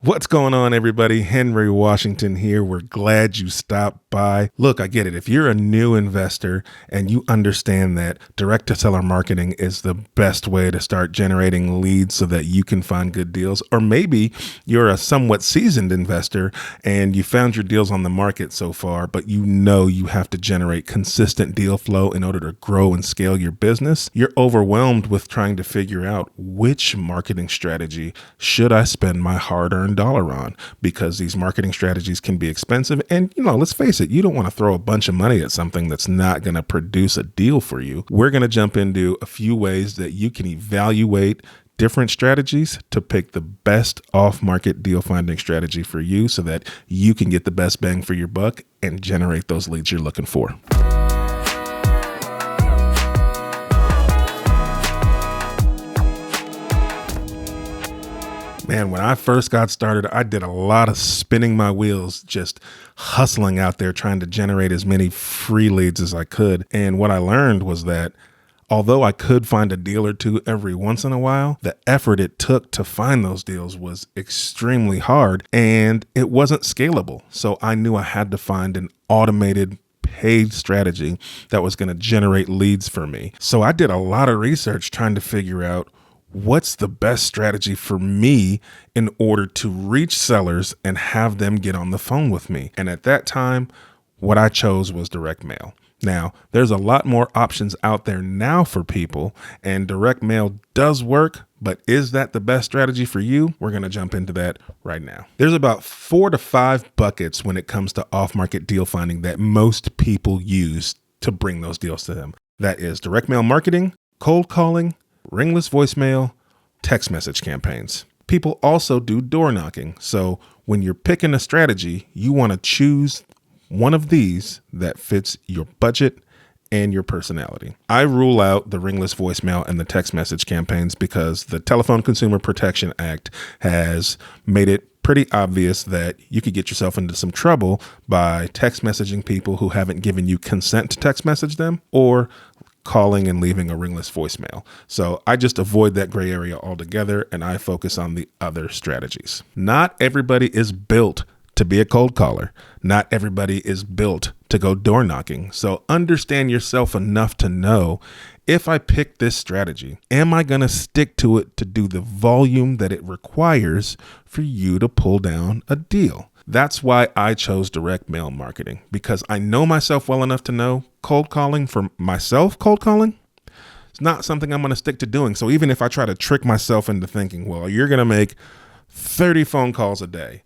What's going on, everybody? Henry Washington here. We're glad you stopped by. Look, I get it. If you're a new investor and you understand that direct-to-seller marketing is the best way to start generating leads so that you can find good deals, or maybe you're a somewhat seasoned investor and you found your deals on the market so far, but you know you have to generate consistent deal flow in order to grow and scale your business, you're overwhelmed with trying to figure out which marketing strategy should I spend my hard-earned dollar on, because these marketing strategies can be expensive. And, let's face it, you don't want to throw a bunch of money at something that's not going to produce a deal for you. We're going to jump into a few ways that you can evaluate different strategies to pick the best off-market deal finding strategy for you so that you can get the best bang for your buck and generate those leads you're looking for. Man, when I first got started, I did a lot of spinning my wheels, just hustling out there, trying to generate as many free leads as I could. And what I learned was that although I could find a deal or two every once in a while, the effort it took to find those deals was extremely hard and it wasn't scalable. So I knew I had to find an automated paid strategy that was going to generate leads for me. So I did a lot of research trying to figure out what's the best strategy for me in order to reach sellers and have them get on the phone with me. And at that time, what I chose was direct mail. Now, there's a lot more options out there now for people, and direct mail does work, but is that the best strategy for you? We're going to jump into that right now. There's about 4 to 5 buckets when it comes to off-market deal finding that most people use to bring those deals to them. That is direct mail marketing, cold calling, ringless voicemail, text message campaigns. People also do door knocking. So when you're picking a strategy, you want to choose one of these that fits your budget and your personality. I rule out the ringless voicemail and the text message campaigns because the Telephone Consumer Protection Act has made it pretty obvious that you could get yourself into some trouble by text messaging people who haven't given you consent to text message them, or calling and leaving a ringless voicemail. So I just avoid that gray area altogether and I focus on the other strategies. Not everybody is built to be a cold caller. Not everybody is built to go door knocking. So understand yourself enough to know, if I pick this strategy, am I going to stick to it to do the volume that it requires for you to pull down a deal? That's why I chose direct mail marketing, because I know myself well enough to know cold calling for myself, cold calling, it's not something I'm going to stick to doing. So even if I try to trick myself into thinking, well, you're going to make 30 phone calls a day,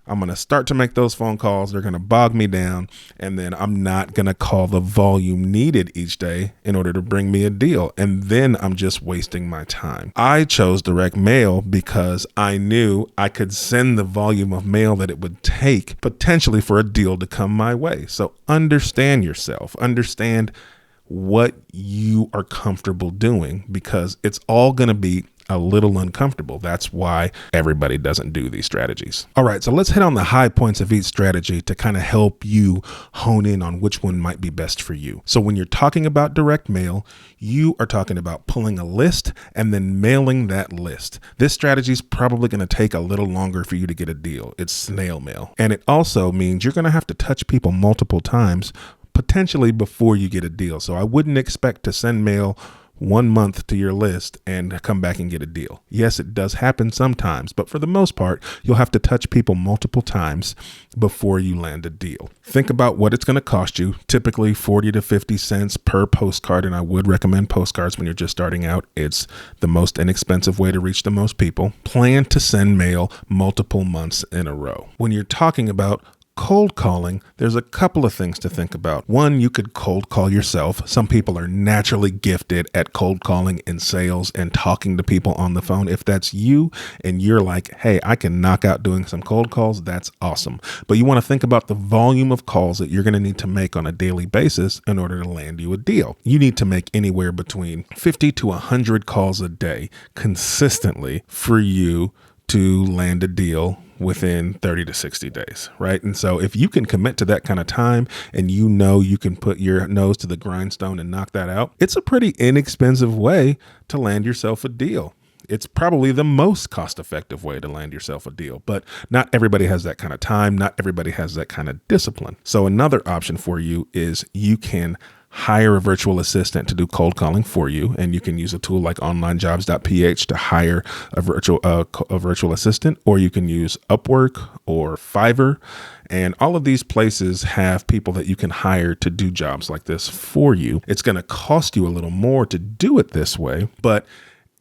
I'm going to start to make those phone calls. They're going to bog me down. And then I'm not going to call the volume needed each day in order to bring me a deal. And then I'm just wasting my time. I chose direct mail because I knew I could send the volume of mail that it would take potentially for a deal to come my way. So understand yourself, understand what you are comfortable doing, because it's all going to be a little uncomfortable. That's why everybody doesn't do these strategies. All right, so let's hit on the high points of each strategy to kind of help you hone in on which one might be best for you. So when you're talking about direct mail, you are talking about pulling a list and then mailing that list. This strategy is probably going to take a little longer for you to get a deal. It's snail mail. And it also means you're going to have to touch people multiple times, potentially before you get a deal. So I wouldn't expect to send mail 1 month to your list and come back and get a deal. Yes, it does happen sometimes, but for the most part, you'll have to touch people multiple times before you land a deal. Think about what it's going to cost you, typically 40 to 50 cents per postcard, and I would recommend postcards when you're just starting out. It's the most inexpensive way to reach the most people. Plan to send mail multiple months in a row. When you're talking about cold calling, there's a couple of things to think about. One, you could cold call yourself. Some people are naturally gifted at cold calling and sales and talking to people on the phone. If that's you and you're like, hey, I can knock out doing some cold calls, that's awesome. But you want to think about the volume of calls that you're going to need to make on a daily basis in order to land you a deal. You need to make anywhere between 50 to 100 calls a day consistently for you to land a deal within 30 to 60 days, right? And so if you can commit to that kind of time and you know you can put your nose to the grindstone and knock that out, it's a pretty inexpensive way to land yourself a deal. It's probably the most cost-effective way to land yourself a deal, but not everybody has that kind of time. Not everybody has that kind of discipline. So another option for you is you can hire a virtual assistant to do cold calling for you. And you can use a tool like onlinejobs.ph to hire a virtual assistant, or you can use Upwork or Fiverr. And all of these places have people that you can hire to do jobs like this for you. It's going to cost you a little more to do it this way, but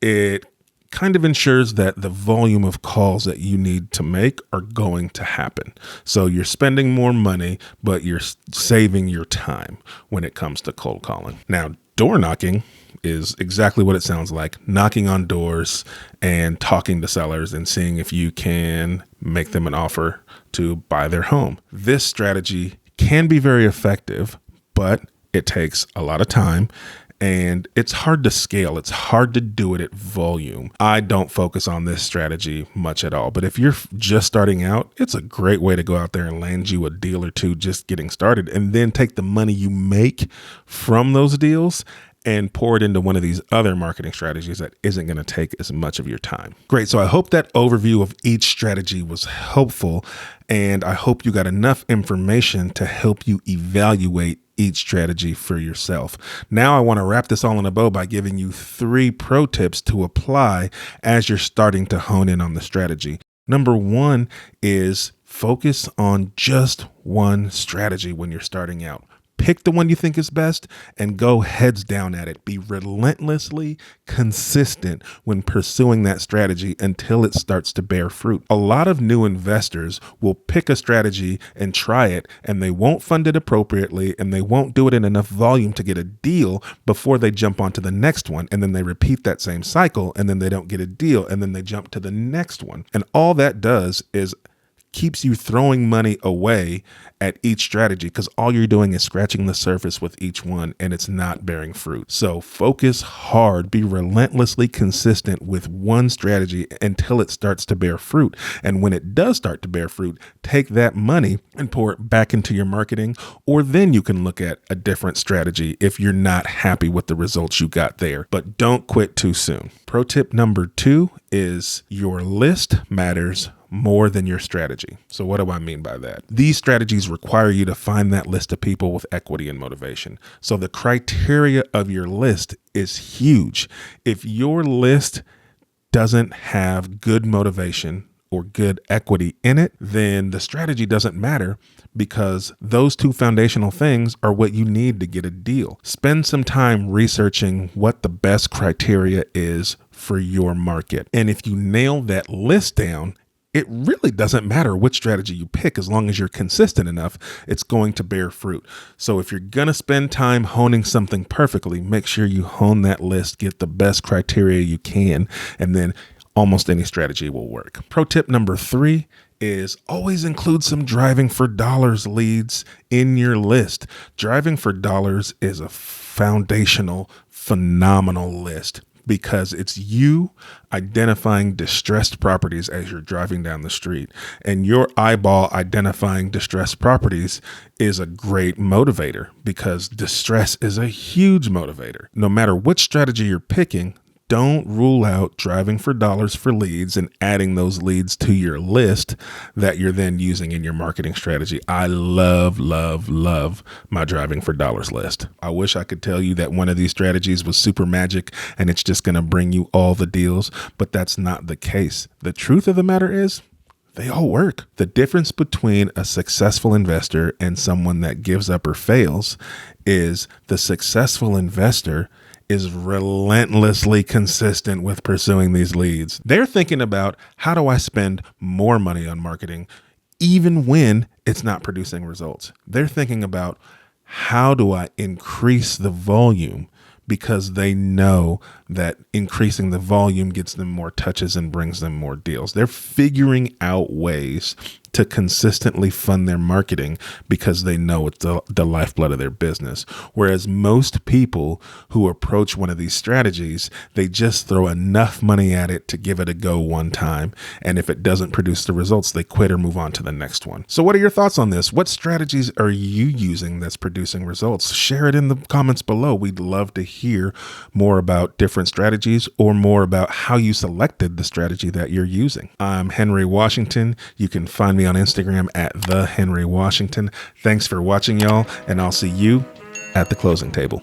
it kind of ensures that the volume of calls that you need to make are going to happen. So you're spending more money, but you're saving your time when it comes to cold calling. Now, door knocking is exactly what it sounds like, knocking on doors and talking to sellers and seeing if you can make them an offer to buy their home. This strategy can be very effective, but it takes a lot of time. And it's hard to scale. It's hard to do it at volume. I don't focus on this strategy much at all. But if you're just starting out, it's a great way to go out there and land you a deal or two just getting started, and then take the money you make from those deals and pour it into one of these other marketing strategies that isn't going to take as much of your time. Great. So I hope that overview of each strategy was helpful, and I hope you got enough information to help you evaluate each strategy for yourself. Now I want to wrap this all in a bow by giving you 3 pro tips to apply as you're starting to hone in on the strategy. Number 1 is focus on just one strategy when you're starting out. Pick the one you think is best and go heads down at it. Be relentlessly consistent when pursuing that strategy until it starts to bear fruit. A lot of new investors will pick a strategy and try it, and they won't fund it appropriately, and they won't do it in enough volume to get a deal before they jump onto the next one. And then they repeat that same cycle, and then they don't get a deal, and then they jump to the next one. And all that does is keeps you throwing money away at each strategy, because all you're doing is scratching the surface with each one, and it's not bearing fruit. So focus hard, be relentlessly consistent with one strategy until it starts to bear fruit. And when it does start to bear fruit, take that money and pour it back into your marketing, or then you can look at a different strategy if you're not happy with the results you got there. But don't quit too soon. Pro tip number 2 is your list matters more than your strategy. So what do I mean by that? These strategies require you to find that list of people with equity and motivation. So the criteria of your list is huge. If your list doesn't have good motivation or good equity in it, then the strategy doesn't matter, because those 2 foundational things are what you need to get a deal. Spend some time researching what the best criteria is for your market. And if you nail that list down, it really doesn't matter which strategy you pick. As long as you're consistent enough, it's going to bear fruit. So if you're going to spend time honing something perfectly, make sure you hone that list, get the best criteria you can, and then almost any strategy will work. Pro tip number 3 is always include some driving for dollars leads in your list. Driving for dollars is a foundational, phenomenal list, because it's you identifying distressed properties as you're driving down the street. And your eyeball identifying distressed properties is a great motivator, because distress is a huge motivator. No matter which strategy you're picking, don't rule out driving for dollars for leads and adding those leads to your list that you're then using in your marketing strategy. I love my driving for dollars list. I wish I could tell you that one of these strategies was super magic and it's just going to bring you all the deals, but that's not the case. The truth of the matter is, they all work. The difference between a successful investor and someone that gives up or fails is the successful investor is relentlessly consistent with pursuing these leads. They're thinking about, how do I spend more money on marketing even when it's not producing results? They're thinking about, how do I increase the volume? Because they know that increasing the volume gets them more touches and brings them more deals. They're figuring out ways to consistently fund their marketing because they know it's the lifeblood of their business. Whereas most people who approach one of these strategies, they just throw enough money at it to give it a go one time. And if it doesn't produce the results, they quit or move on to the next one. So what are your thoughts on this? What strategies are you using that's producing results? Share it in the comments below. We'd love to hear more about different strategies or more about how you selected the strategy that you're using. I'm Henry Washington. You can find me on Instagram at @TheHenryWashington. Thanks for watching, y'all, and I'll see you at the closing table.